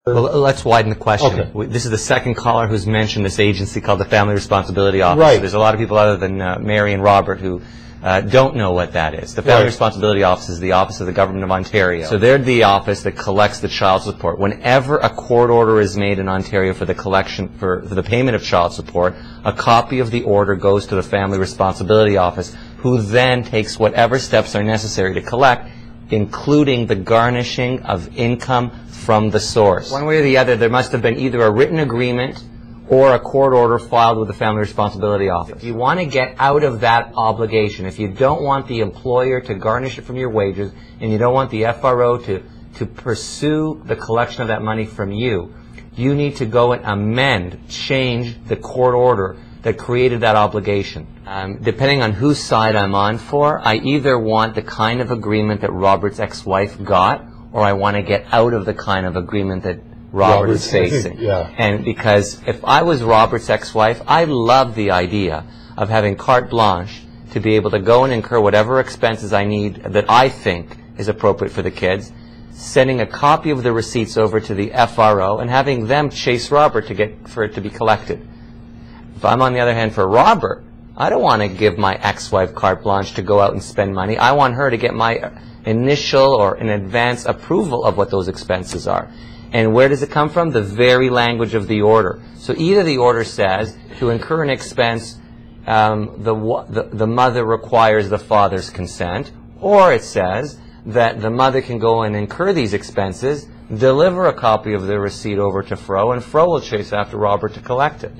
Well, let's widen the question. Okay. This is the second caller who's mentioned this agency called the Family Responsibility Office. Right. There's a lot of people other than Mary and Robert who don't know what that is. The Family Responsibility Office is the office of the Government of Ontario. So they're the office that collects the child support. Whenever a court order is made in Ontario for the collection, for the payment of child support, a copy of the order goes to the Family Responsibility Office, who then takes whatever steps are necessary to collect, including the garnishing of income from the source. One way or the other, there must have been either a written agreement or a court order filed with the Family Responsibility Office. If you want to get out of that obligation, if you don't want the employer to garnish it from your wages, and you don't want the FRO to pursue the collection of that money from you, you need to go and amend, change the court order that created that obligation. Depending on whose side I'm on for, I either want the kind of agreement that Robert's ex-wife got, or I want to get out of the kind of agreement that Robert is facing. Yeah. And because if I was Robert's ex-wife, I love the idea of having carte blanche to be able to go and incur whatever expenses I need that I think is appropriate for the kids, sending a copy of the receipts over to the FRO and having them chase Robert for it to be collected. If I'm on the other hand for Robert, I don't want to give my ex-wife carte blanche to go out and spend money. I want her to get my initial or in advance approval of what those expenses are. And where does it come from? The very language of the order. So either the order says to incur an expense, the mother requires the father's consent, or it says that the mother can go and incur these expenses, deliver a copy of the receipt over to FRO, and FRO will chase after Robert to collect it.